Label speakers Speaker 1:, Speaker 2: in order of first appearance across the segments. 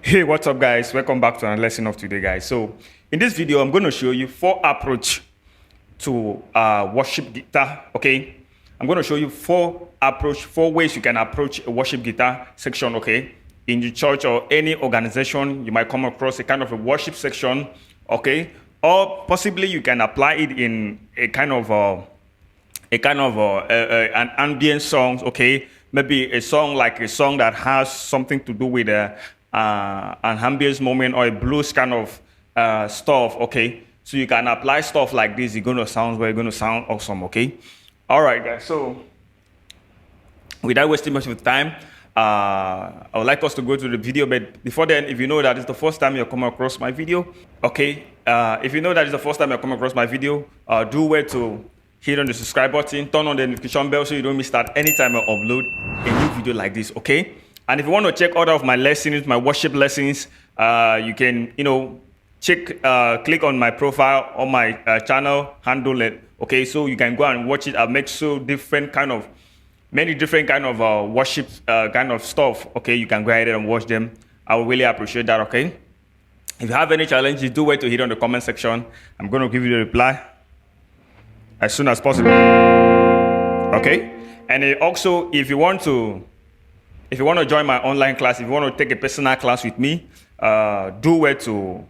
Speaker 1: Hey, what's up guys? Welcome back to another lesson of today, guys. So in this video, I'm going to show you 4 approach to worship guitar. Okay, I'm going to show you 4 ways you can approach a worship guitar section. Okay, in the church or any organization, you might come across a kind of a worship section. Okay, or possibly you can apply it in a kind of an ambient song. Okay, maybe a song that has something to do with an ambience moment or a blues kind of stuff. Okay, so you can apply stuff like this. You're going to sound awesome. Okay, all right guys, so without wasting much of the time, I would like us to go to the video. But before then, if you know that it's the first time you're coming across my video, okay, do well to hit on the subscribe button, turn on the notification bell so you don't miss that anytime I upload a new video like this. Okay, and if you want to check other of my lessons, my worship lessons, you can, click on my profile on my channel handle it. Okay, so you can go and watch it. I'll make many different kind of worship kind of stuff. Okay, you can go ahead and watch them. I will really appreciate that. Okay, if you have any challenges, do wait to hit on the comment section. I'm going to give you the reply as soon as possible. Okay, and also if you want to join my online class, if you want to take a personal class with me, do where to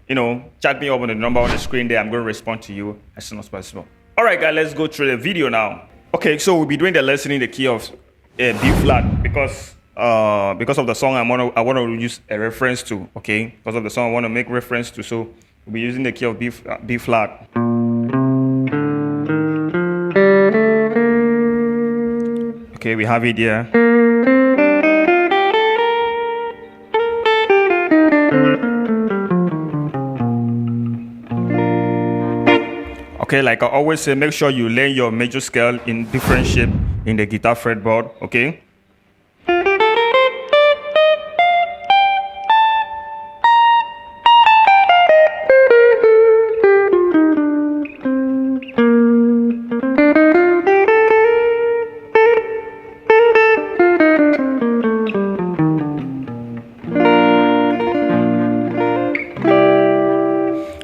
Speaker 1: chat me up on the number on the screen there. I'm going to respond to you as soon as possible. All right guys, let's go through the video now. Okay, so we'll be doing the lesson in the key of B flat because of the song I want to use a reference to. Okay, because of the song I want to make reference to, so we'll be using the key of B flat. Okay, we have it here. Okay, like I always say, make sure you lay your major scale in different shape in the guitar fretboard. Okay.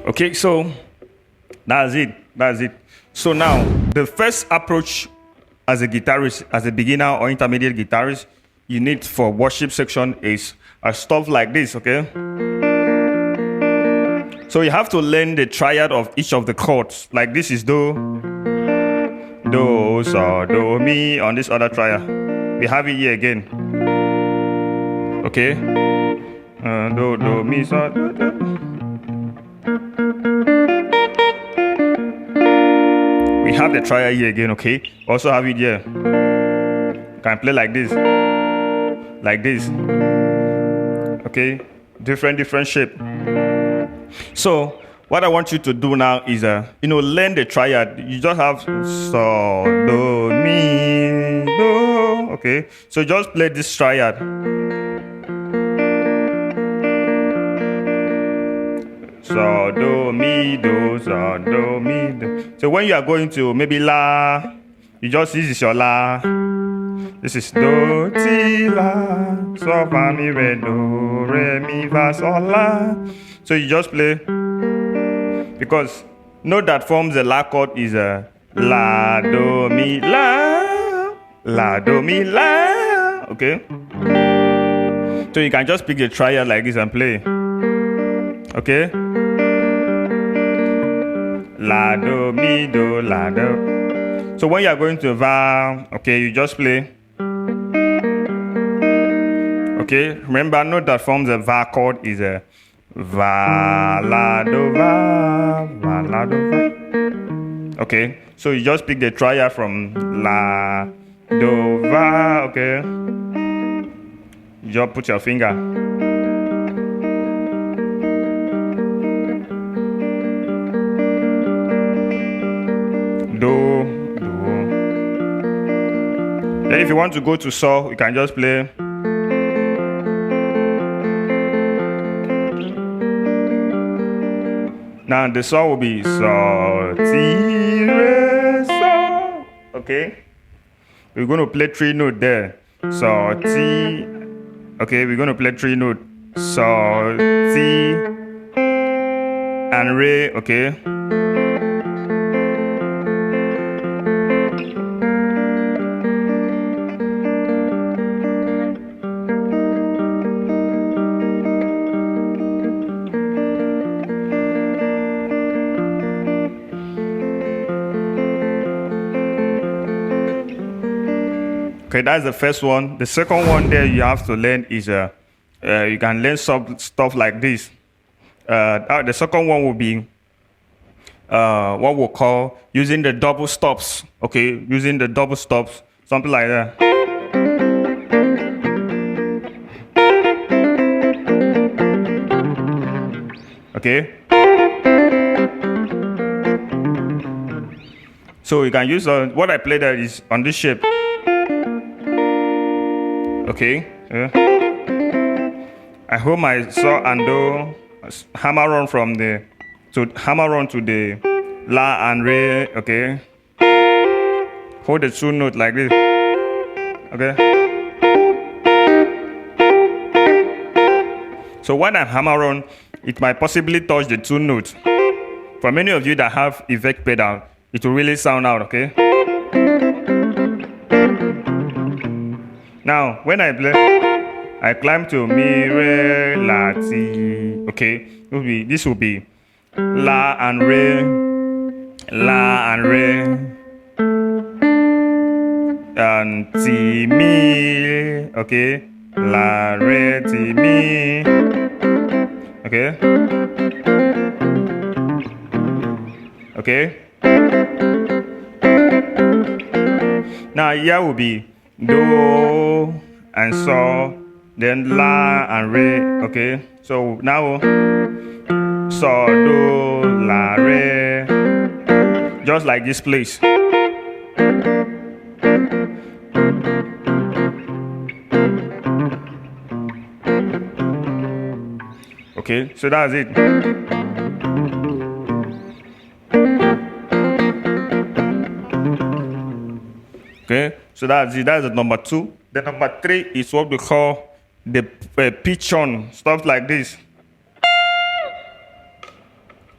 Speaker 1: Okay, so that's it. So now the first approach as a guitarist, as a beginner or intermediate guitarist, you need for worship section is stuff like this. Okay, so you have to learn the triad of each of the chords. Like this is do, so, do, mi on this other triad. We have it here again. Okay, do, mi, so, do. We have the triad here again. Okay, also have it here. You can play like this, okay, different shape. So what I want you to do now is learn the triad. You just have so, do, mi, do. Okay, so just play this triad. So, do, mi, do, so, do, mi, do. So when you are going to maybe la, this is your la. This is do, ti, la, so, fa, mi, re, do, re, mi, fa, sol, la. So you just play, because note that forms the la chord is la, do, mi, la, la, do, mi, la. Okay. So you can just pick the triad like this and play. Okay. La, do, mi, do, la, do. So when you are going to va, okay, you just play. Okay, remember, note that forms a va chord is a va, la, do, va, va, la, do, va. Okay, so you just pick the triad from la, do, va. Okay, you just put your finger. Do. Then if you want to go to so, you can just play. Now the so will be so, ti, re, so. Okay, we're going to play 3 notes there. So, ti. Okay, we're going to play 3 notes. so, si, and re, okay? Okay, that's the first one. The second one there you have to learn is you can learn some stuff like this. The second one will be what we'll call using the double stops. Okay, using the double stops, something like that. Okay. So you can use what I played there is on this shape. Okay. Yeah. I hold my saw and do hammer on from the hammer on to the la and re. Okay. Hold the two note like this. Okay. So when I hammer on, it might possibly touch the two notes. For many of you that have effect pedal, it will really sound out. Okay. Now, when I play, I climb to mi, re, la, ti. Okay, this will be la and re, la and re, and ti, mi. Okay, la, re, ti, mi. Okay. Okay. Now here will be do and so, then la and re. Okay, so now so, do, la, re, just like this place. Okay, so that's it. Okay, so that's it. That's the number 2. The number 3 is what we call the pitch on, stuff like this.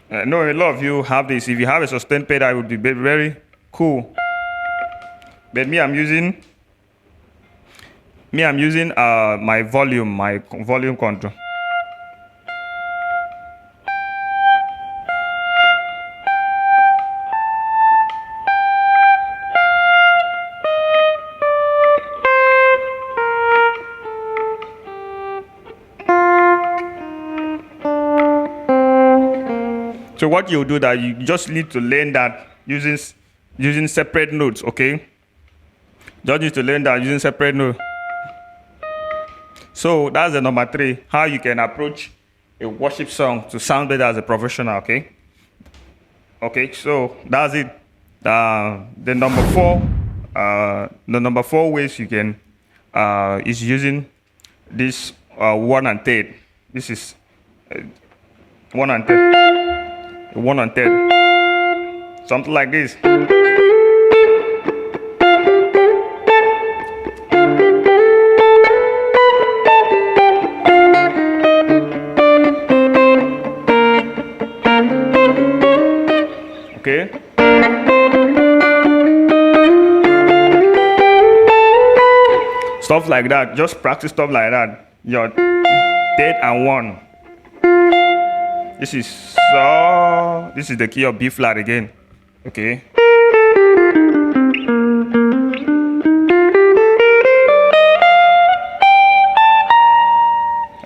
Speaker 1: I know a lot of you have this. If you have a sustained pedal, it would be very, very cool. But I'm using my volume control. So what you do that you just need to learn that using separate notes, okay? Just need to learn that using separate notes. So that's the number 3, how you can approach a worship song to sound better as a professional, okay? Okay, so that's it. The number 4 ways you can is using this 1 and 3rd. This is 1 and 3rd. 1 and 3rd. Something like this. Okay. Stuff like that. Just practice stuff like that. Your 3rd and 1. This is so. This is the key of B flat again. Okay.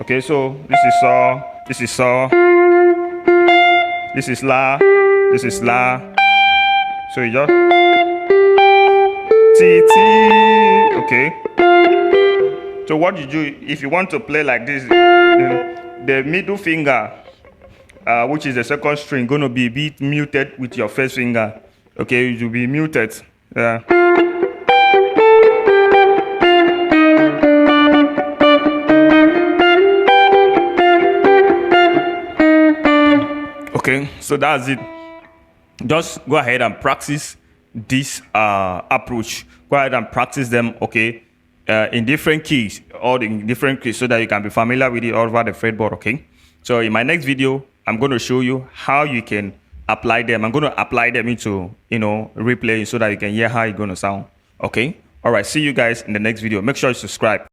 Speaker 1: Okay, so this is so. This is so. This is la. This is la. So you just T T. Okay. So what you do if you want to play like this, the middle finger, which is the 2nd string, going to be muted with your 1st finger. Okay, it will be muted. Yeah. Okay, so that's it. Just go ahead and practice this approach. Go ahead and practice them, okay? in different keys, all in different keys, so that you can be familiar with it all over the fretboard. Okay. So in my next video, I'm going to show you how you can apply them. I'm going to apply them into, replay so that you can hear how it's going to sound. Okay. All right. See you guys in the next video. Make sure you subscribe.